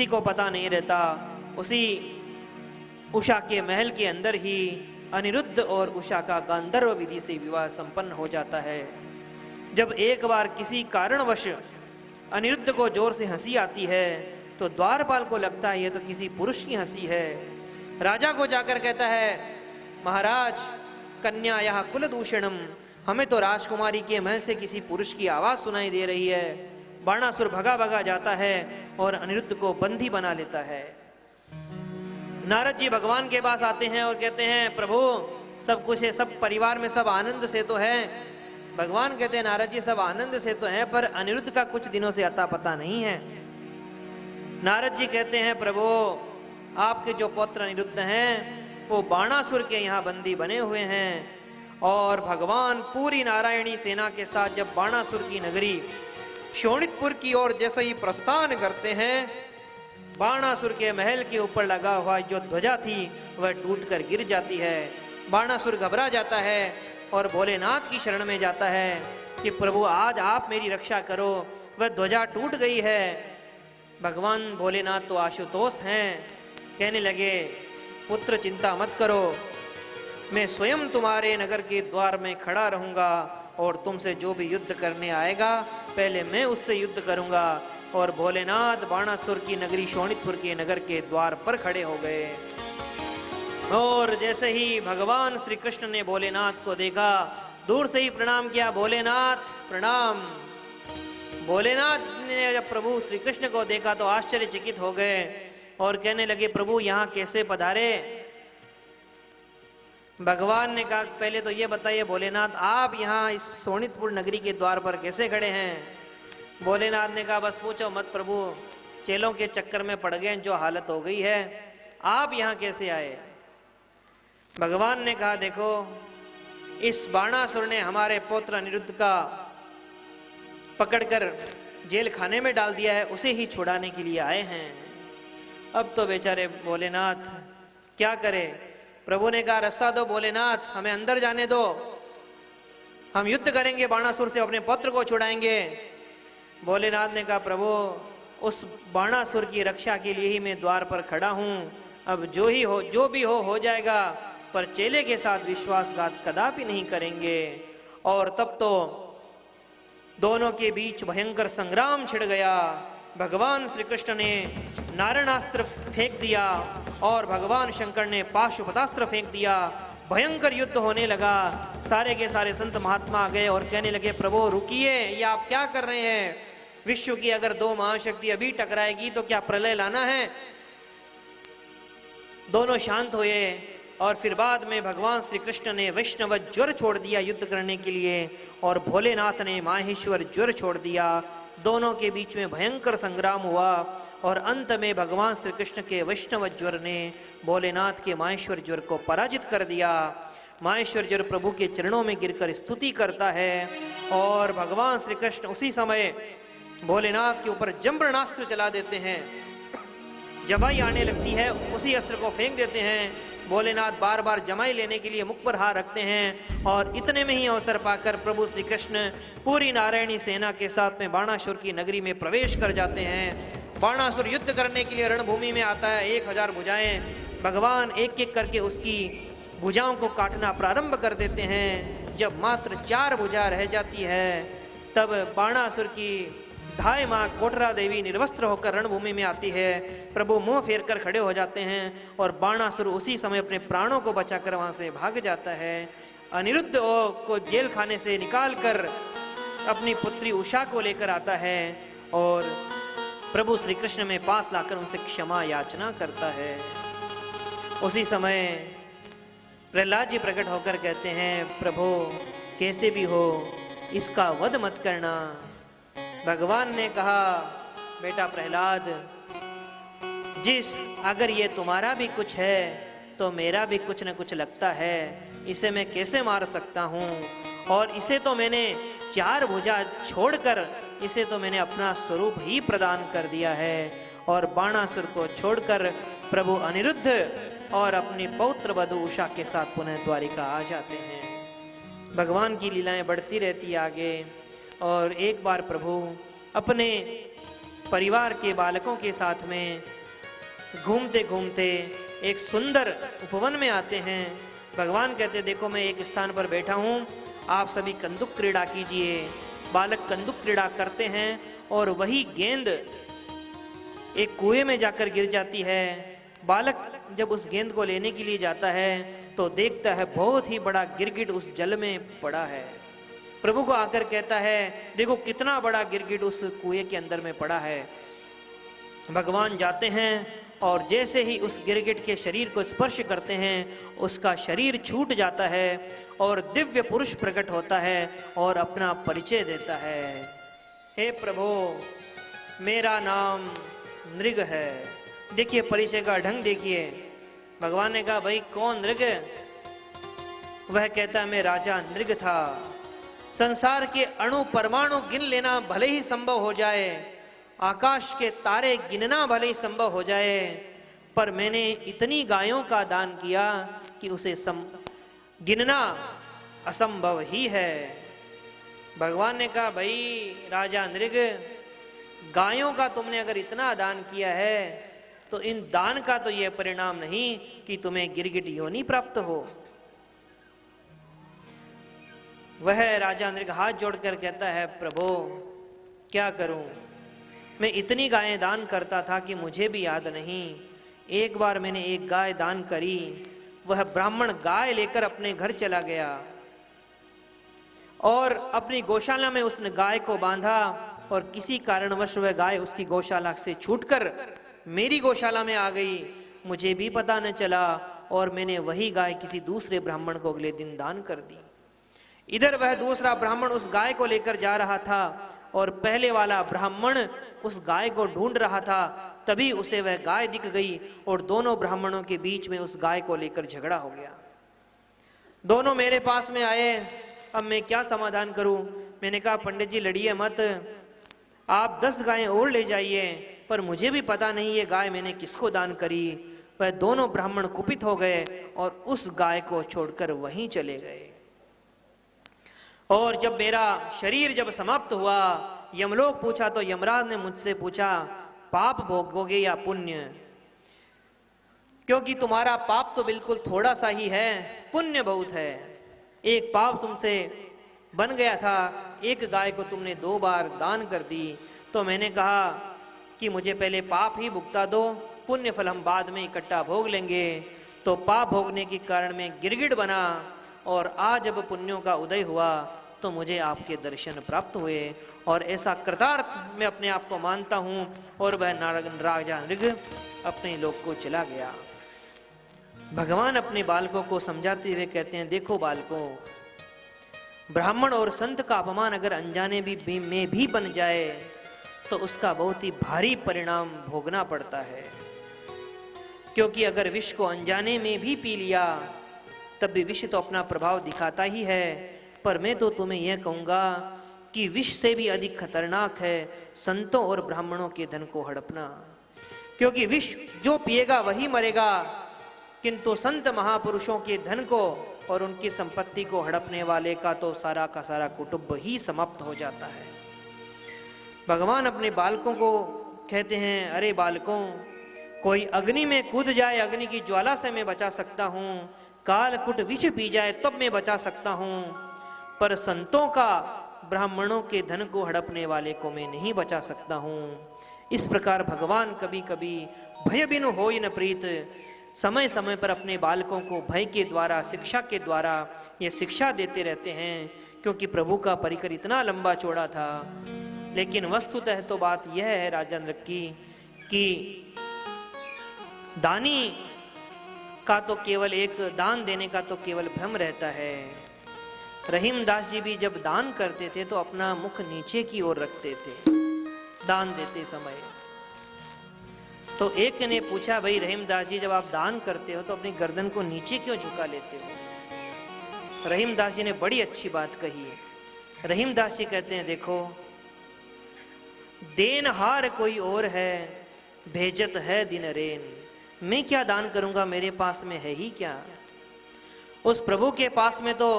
किसी को पता नहीं रहता। उसी उषा के महल के अंदर ही अनिरुद्ध और उषा का गांधर्व विधि से विवाह संपन्न हो जाता है। जब एक बार किसी कारणवश अनिरुद्ध को जोर से हंसी आती है तो द्वारपाल को लगता है ये तो किसी पुरुष की हंसी है। राजा को जाकर कहता है, महाराज कन्या यहाँ कुलदूषणम, हमें तो राजकुमारी के मुंह से किसी पुरुष की आवाज सुनाई दे रही है। बाणासुर भगा भगा जाता है और अनिरुद्ध को बंदी बना लेता है। नारद जी भगवान के पास आते हैं और कहते हैं, प्रभु सब कुछ है, सब परिवार में सब आनंद से तो है। भगवान कहते हैं, नारद जी सब आनंद से तो है, पर अनिरुद्ध का कुछ दिनों से अता पता नहीं है। नारद जी कहते हैं, प्रभु आपके जो पुत्र अनिरुद्ध हैं वो बाणासुर के यहाँ बंदी बने हुए हैं। और भगवान पूरी नारायणी सेना के साथ जब बाणासुर की नगरी शोणितपुर की ओर जैसे ही प्रस्थान करते हैं, बाणासुर के महल के ऊपर लगा हुआ जो ध्वजा थी वह टूटकर गिर जाती है। बाणासुर घबरा जाता है और भोलेनाथ की शरण में जाता है कि प्रभु आज आप मेरी रक्षा करो, वह ध्वजा टूट गई है। भगवान भोलेनाथ तो आशुतोष हैं, कहने लगे, पुत्र चिंता मत करो, मैं स्वयं तुम्हारे नगर के द्वार में खड़ा रहूंगा और तुमसे जो भी युद्ध करने आएगा पहले मैं उससे युद्ध करूंगा। और भोलेनाथ बाणासुर की नगरी शोणितपुर के नगर के द्वार पर खड़े हो गए। और जैसे ही भगवान श्री कृष्ण ने भोलेनाथ को देखा, दूर से ही प्रणाम किया, भोलेनाथ प्रणाम। भोलेनाथ ने जब प्रभु श्री कृष्ण को देखा तो आश्चर्यचकित हो गए और कहने लगे, प्रभु यहाँ कैसे पधारे? भगवान ने कहा, पहले तो ये बताइए भोलेनाथ, आप यहाँ इस शोणितपुर नगरी के द्वार पर कैसे खड़े हैं? भोलेनाथ ने कहा, बस पूछो मत प्रभु, चेलों के चक्कर में पड़ गए, जो हालत हो गई है, आप यहाँ कैसे आए? भगवान ने कहा, देखो इस बाणासुर ने हमारे पुत्र अनिरुद्ध का पकड़कर जेल खाने में डाल दिया है, उसे ही छुड़ाने के लिए आए हैं। अब तो बेचारे भोलेनाथ क्या करे? प्रभु ने कहा, रास्ता दो भोलेनाथ, हमें अंदर जाने दो, हम युद्ध करेंगे बाणासुर से, अपने पुत्र को छुड़ाएंगे। भोलेनाथ ने कहा, प्रभु उस बाणासुर की रक्षा के लिए ही मैं द्वार पर खड़ा हूं, अब जो भी हो जाएगा, पर चेले के साथ विश्वासघात कदापि नहीं करेंगे। और तब तो दोनों के बीच भयंकर संग्राम छिड़ गया। भगवान श्री कृष्ण ने नारायणास्त्र फेंक दिया और भगवान शंकर ने पाशुपतास्त्र फेंक दिया। भयंकर युद्ध होने लगा। सारे के सारे संत महात्मा आ गए और कहने लगे, प्रभु रुकिए, ये आप क्या कर रहे हैं? विश्व की अगर दो महाशक्ति अभी टकराएगी तो क्या प्रलय लाना है? दोनों शांत हुए और फिर बाद में भगवान श्री कृष्ण ने वैष्णव ज्वर छोड़ दिया युद्ध करने के लिए और भोलेनाथ ने माहेश्वर ज्वर छोड़ दिया। दोनों के बीच में भयंकर संग्राम हुआ और अंत में भगवान श्री कृष्ण के वैष्णव ज्वर ने भोलेनाथ के माहेश्वर ज्वर को पराजित कर दिया। माहेश्वर ज्वर प्रभु के चरणों में गिरकर स्तुति करता है और भगवान श्री कृष्ण उसी समय भोलेनाथ के ऊपर जम्बरनास्त्र चला देते हैं। जमाई आने लगती है, उसी अस्त्र को फेंक देते हैं। भोलेनाथ बार बार जमाई लेने के लिए मुख पर हाथ रखते हैं और इतने में ही अवसर पाकर प्रभु श्री कृष्ण पूरी नारायणी सेना के साथ में बाणासुर की नगरी में प्रवेश कर जाते हैं। बाणासुर युद्ध करने के लिए रणभूमि में आता है। 1000 भुजाएं, भगवान एक एक करके उसकी भुजाओं को काटना प्रारंभ कर देते हैं। जब मात्र 4 भुजा रह जाती है तब बाणासुर की ढाई माँ कोटरा देवी निर्वस्त्र होकर रणभूमि में आती है। प्रभु मुंह फेर कर खड़े हो जाते हैं और बाणासुर उसी समय अपने प्राणों को बचाकर वहां से भाग जाता है। अनिरुद्ध को जेल खाने से निकालकर अपनी पुत्री उषा को लेकर आता है और प्रभु श्री कृष्ण में पास लाकर उनसे क्षमा याचना करता है। उसी समय प्रहलाद जी प्रकट होकर कहते हैं, प्रभु कैसे भी हो इसका वध मत करना। भगवान ने कहा, बेटा प्रहलाद, अगर ये तुम्हारा भी कुछ है तो मेरा भी कुछ न कुछ लगता है, इसे मैं कैसे मार सकता हूँ? और इसे तो मैंने 4 भुजा छोड़कर इसे तो मैंने अपना स्वरूप ही प्रदान कर दिया है। और बाणासुर को छोड़कर प्रभु अनिरुद्ध और अपनी पौत्र वधू उषा के साथ पुनः द्वारिका आ जाते हैं। भगवान की लीलाएं बढ़ती रहती आगे। और एक बार प्रभु अपने परिवार के बालकों के साथ में घूमते घूमते एक सुंदर उपवन में आते हैं। भगवान कहते देखो मैं एक स्थान पर बैठा हूँ, आप सभी कंदुक क्रीड़ा कीजिए। बालक कंदुक क्रीड़ा करते हैं और वही गेंद एक कुएं में जाकर गिर जाती है। बालक जब उस गेंद को लेने के लिए जाता है तो देखता है बहुत ही बड़ा गिरगिट उस जल में पड़ा है। प्रभु को आकर कहता है देखो कितना बड़ा गिरगिट उस कुएं के अंदर में पड़ा है। भगवान जाते हैं और जैसे ही उस गिरगिट के शरीर को स्पर्श करते हैं उसका शरीर छूट जाता है और दिव्य पुरुष प्रकट होता है और अपना परिचय देता है। हे प्रभु, मेरा नाम नृग है। देखिए परिचय का ढंग देखिए। भगवान ने कहा भाई कौन नृग? वह कहता मैं राजा नृग था। संसार के अणु परमाणु गिन लेना भले ही संभव हो जाए, आकाश के तारे गिनना भले ही संभव हो जाए, पर मैंने इतनी गायों का दान किया कि उसे गिनना असंभव ही है। भगवान ने कहा भाई राजा नृग, गायों का तुमने अगर इतना दान किया है तो इन दान का तो यह परिणाम नहीं कि तुम्हें गिरगिट योनि प्राप्त हो। वह राजा नृग हाथ जोड़कर कहता है प्रभु क्या करूं, मैं इतनी गायें दान करता था कि मुझे भी याद नहीं। एक बार मैंने एक गाय दान करी, वह ब्राह्मण गाय लेकर अपने घर चला गया और अपनी गौशाला में उसने गाय को बांधा और किसी कारणवश वह गाय उसकी गौशाला से छूटकर मेरी गौशाला में आ गई, मुझे भी पता न चला और मैंने वही गाय किसी दूसरे ब्राह्मण को अगले दिन दान कर दी। इधर वह दूसरा ब्राह्मण उस गाय को लेकर जा रहा था और पहले वाला ब्राह्मण उस गाय को ढूंढ रहा था, तभी उसे वह गाय दिख गई और दोनों ब्राह्मणों के बीच में उस गाय को लेकर झगड़ा हो गया। दोनों मेरे पास में आए, अब मैं क्या समाधान करूं? मैंने कहा पंडित जी लड़िए मत, आप 10 गायें और ले जाइए, पर मुझे भी पता नहीं ये गाय मैंने किसको दान करी। वह दोनों ब्राह्मण कुपित हो गए और उस गाय को छोड़कर वहीं चले गए। और जब मेरा शरीर जब समाप्त हुआ, यमलोक पूछा तो यमराज ने मुझसे पूछा पाप भोगोगे या पुण्य? क्योंकि तुम्हारा पाप तो बिल्कुल थोड़ा सा ही है, पुण्य बहुत है। एक पाप तुमसे बन गया था, एक गाय को तुमने 2 बार दान कर दी। तो मैंने कहा कि मुझे पहले पाप ही भुगता दो, पुण्य फल हम बाद में इकट्ठा भोग लेंगे। तो पाप भोगने के कारण मैं गिरगिट बना और आज जब पुण्यों का उदय हुआ तो मुझे आपके दर्शन प्राप्त हुए और ऐसा कृतार्थ मैं अपने आप को मानता हूँ। और वह राजा नृग अपने लोक को चला गया। भगवान अपने बालकों को समझाते हुए कहते हैं देखो बालकों, ब्राह्मण और संत का अपमान अगर अनजाने में भी बन जाए तो उसका बहुत ही भारी परिणाम भोगना पड़ता है। क्योंकि अगर विष को अनजाने में भी पी लिया तब भी विष तो अपना प्रभाव दिखाता ही है। पर मैं तो तुम्हें यह कहूंगा कि विष से भी अधिक खतरनाक है संतों और ब्राह्मणों के धन को हड़पना। क्योंकि विष जो पिएगा वही मरेगा, किंतु संत महापुरुषों के धन को और उनकी संपत्ति को हड़पने वाले का तो सारा का सारा कुटुंब ही समाप्त हो जाता है। भगवान अपने बालकों को कहते हैं अरे बालकों, कोई अग्नि में कूद जाए, अग्नि की ज्वाला से मैं बचा सकता हूँ, कालकुट विष पी जाए तब मैं बचा सकता हूँ, पर संतों का ब्राह्मणों के धन को हड़पने वाले को मैं नहीं बचा सकता हूँ। इस प्रकार भगवान कभी कभी भय बिनु होई न प्रीत, समय समय पर अपने बालकों को भय के द्वारा, शिक्षा के द्वारा ये शिक्षा देते रहते हैं। क्योंकि प्रभु का परिकर इतना लंबा चौड़ा था। लेकिन वस्तुतः तो बात यह है राजा नृग की कि दानी का तो केवल एक दान देने का तो केवल भ्रम रहता है। रहीमदास जी भी जब दान करते थे तो अपना मुख नीचे की ओर रखते थे दान देते समय। तो एक ने पूछा भाई रहीमदास जी जब आप दान करते हो तो अपनी गर्दन को नीचे क्यों झुका लेते हो? रहीमदास जी ने बड़ी अच्छी बात कही है। रहीमदास जी कहते हैं देखो, देनहार कोई और है, भेजत है दिन रेन। मैं क्या दान करूंगा, मेरे पास में है ही क्या। उस प्रभु के पास में तो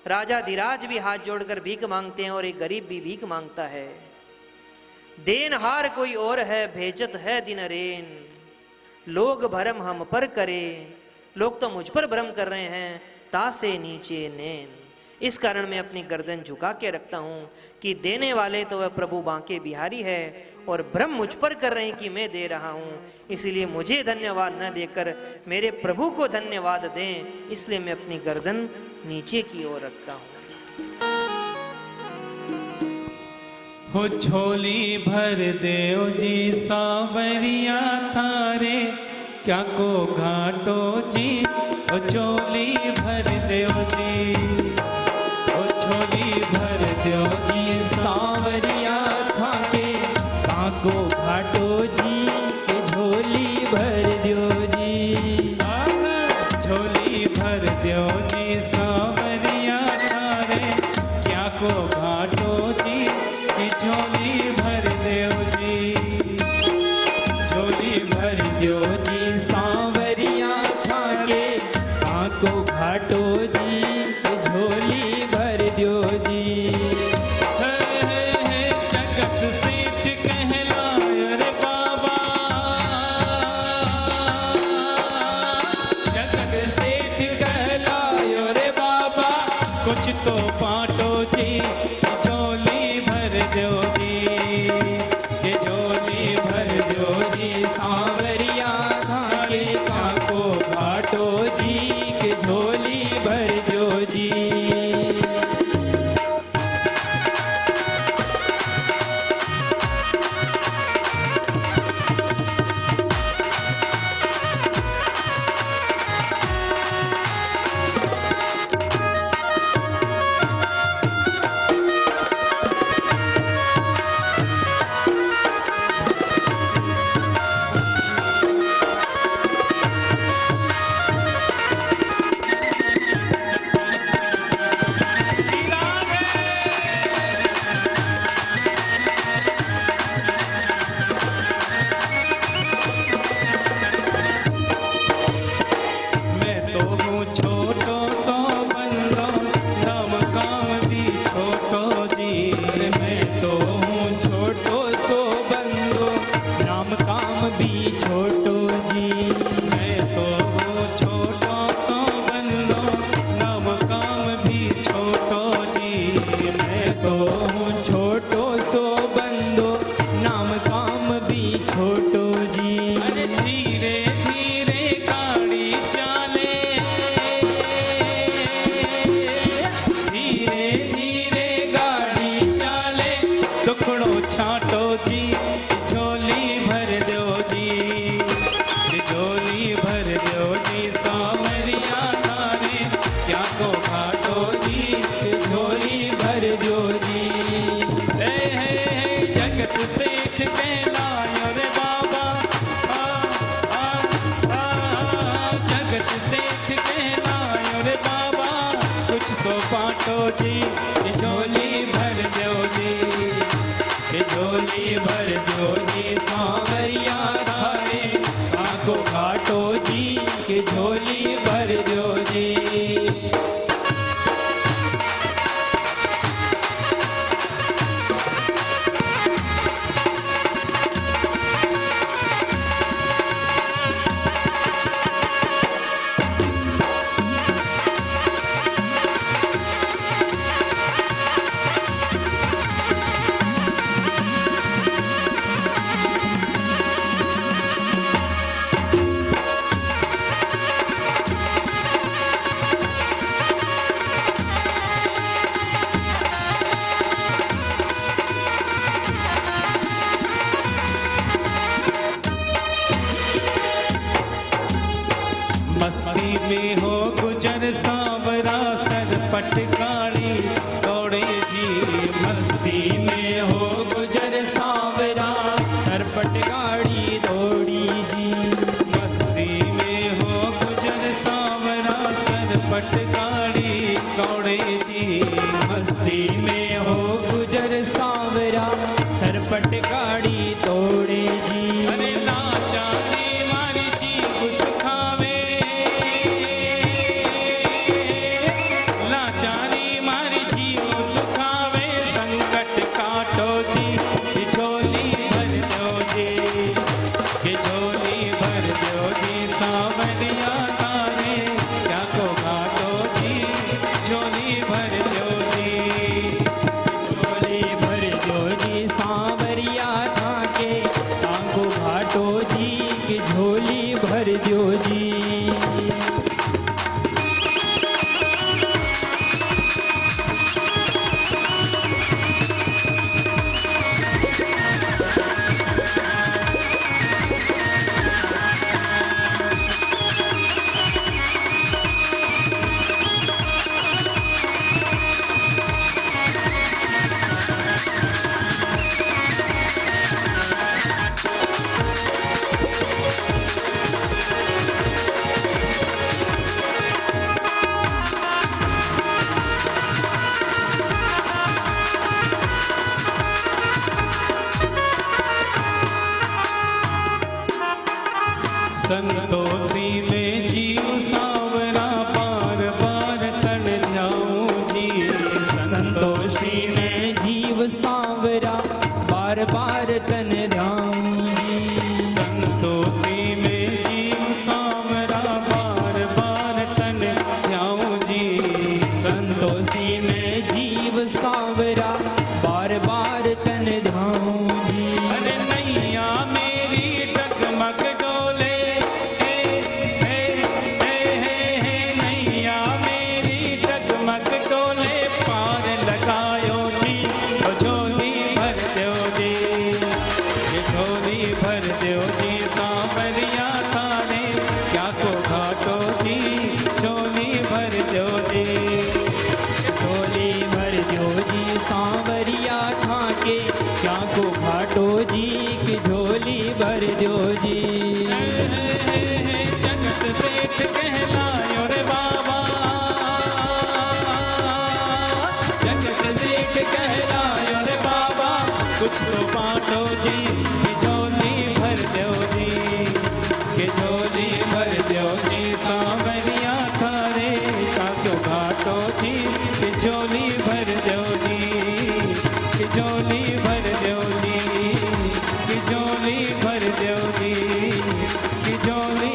राजा धीराज भी हाथ जोड़कर भीख मांगते हैं और एक गरीब भी भीख मांगता है। देनहार कोई और है, भेजत है दिन रेन। लोग भरम हम पर करे, लोग तो मुझ पर भ्रम कर रहे हैं, तासे नीचे नैन। इस कारण मैं अपनी गर्दन झुका के रखता हूँ कि देने वाले तो वह प्रभु बांके बिहारी है, और भ्रम मुझ पर कर रहे हैं कि मैं दे रहा हूँ। इसलिए मुझे धन्यवाद न देकर मेरे प्रभु को धन्यवाद दें, इसलिए मैं अपनी गर्दन नीचे की ओर रखता हूँ। हो झोली भर देओ जी सावरिया थारे, क्या को घाटो जी। ओ झोली भर देओ जी, ओ झोली भर देओ जी सावरिया थारे, क्या को घाटो जी। के झोली भर देओ जी, झोली भर देओ जी सावरिया थारे, क्या को घाटो जी। झोली भर देओ जी, झोली भर देओ जी सांवरिया थाके, आको घाटो जी। झोली भर देओ जी, जगत सेठ कहलायो रे बाबा, जगत सेठ कहलायो रे बाबा, कुछ तो बांटो जी। सांवरिया थाके, काको घाटो जी। के झोली भर दो जी। जी झोली भर दो जी, झोली भर दो जी सांवरिया थारे, आको घाटो जी। के झोली भर दो जी। मस्ती में हो गुजर सांवरा सर पटकाड़ी दौड़े जी। मस्ती में हो गुजर सांवरा सर पटकाड़ी दौड़ी जी। मस्ती में हो गुजर सांवरा सर पटकाड़ी दौड़े जी। मस्ती में हो गुजर सांवरा सर पटकाड़ी दौड़े जी। अरे नाचा रे मारी जी कुछ खावे, भर दो जी सांवरिया थारे काको घाटो जी झोली भर दो जी झोली भर दो जी सांवरिया थाके काको घाटो जी की झोली भर दो जी। संतोषी में जीव सांवरा पार पार तन जाऊं जी संतोषी में जीव सांवरा बार बार तन राम जी। संतोषी में जीव सांवरा बार बार तन जाऊं जी संतोषी में जीव सांवरा बार बार तन धाऊं जी। अरे नैया मेरी टकमक डोले नैया मेरी टकमक डोले पार लगायो जी ओ झोली भर दो जी ये झोली भर दो जी सांवरिया थाने क्या को घाटो जी झोली भर दो जी झोली भर दो जी सांवरिया थाके क्या को घाटो जी की झोली भर दो जी। जगत सेठ कहलायो रे बाबा जगत सेठ कहलायो रे बाबा कुछ तो बांटो जी कि झोली भर दो जी कि झोली भर दो जी सांवरिया थारे का क्यों घाटो जी कि झोली भर दो जी कि झोली भर दो जी कि झोली भर दो जी कि झोली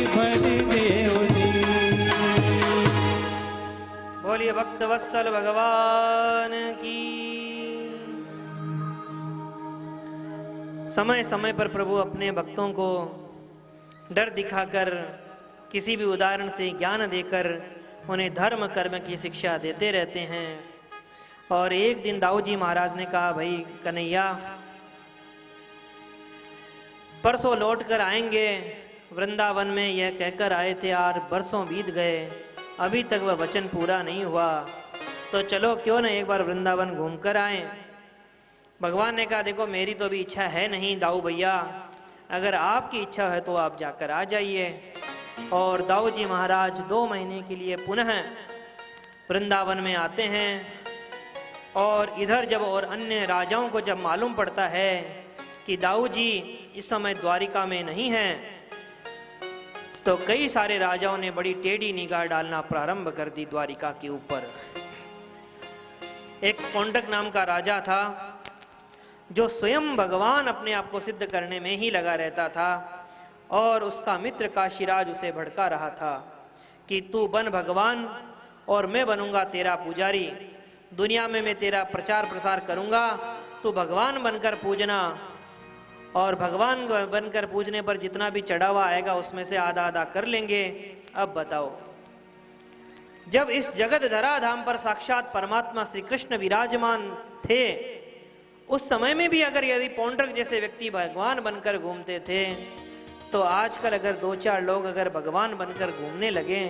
भर दो जी। बोलिए भक्त वत्सल भगवान की। समय समय पर प्रभु अपने भक्तों को डर दिखाकर किसी भी उदाहरण से ज्ञान देकर उन्हें धर्म कर्म की शिक्षा देते रहते हैं। और एक दिन दाऊ जी महाराज ने कहा, भाई कन्हैया परसों लौट कर आएंगे वृंदावन में, यह कहकर आए थे और बरसों बीत गए, अभी तक वह वचन पूरा नहीं हुआ, तो चलो क्यों न एक बार वृंदावन घूम कर आए। भगवान ने कहा, देखो मेरी तो अभी इच्छा है नहीं दाऊ भैया, अगर आपकी इच्छा है तो आप जाकर आ जाइए। और दाऊ जी महाराज 2 महीने के लिए पुनः वृंदावन में आते हैं। और इधर जब और अन्य राजाओं को जब मालूम पड़ता है कि दाऊ जी इस समय द्वारिका में नहीं हैं, तो कई सारे राजाओं ने बड़ी टेढ़ी निगाह डालना प्रारंभ कर दी द्वारिका के ऊपर। एक पौंड्रक नाम का राजा था जो स्वयं भगवान अपने आप को सिद्ध करने में ही लगा रहता था, और उसका मित्र काशीराज उसे भड़का रहा था कि तू बन भगवान और मैं बनूंगा तेरा पुजारी, दुनिया में मैं तेरा प्रचार प्रसार करूंगा, तू भगवान बनकर पूजना, और भगवान बनकर पूजने पर जितना भी चढ़ावा आएगा उसमें से आधा आधा कर लेंगे। अब बताओ, जब इस जगत धरा धाम पर साक्षात परमात्मा श्री कृष्ण विराजमान थे, उस समय में भी अगर यदि पौंड्रक जैसे व्यक्ति भगवान बनकर घूमते थे, तो आजकल अगर 2-4 लोग अगर भगवान बनकर घूमने लगे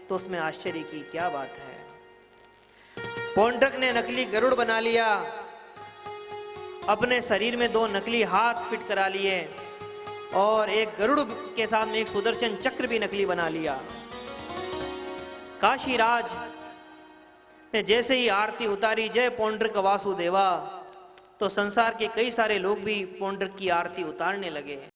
तो उसमें आश्चर्य की क्या बात है। पौंड्रक ने नकली गरुड़ बना लिया, अपने शरीर में 2 नकली हाथ फिट करा लिए, और एक गरुड़ के साथ में एक सुदर्शन चक्र भी नकली बना लिया। काशीराज ने जैसे ही आरती उतारी, जय पौंड्रक वासुदेवा, तो संसार के कई सारे लोग भी पौंड्रक की आरती उतारने लगे।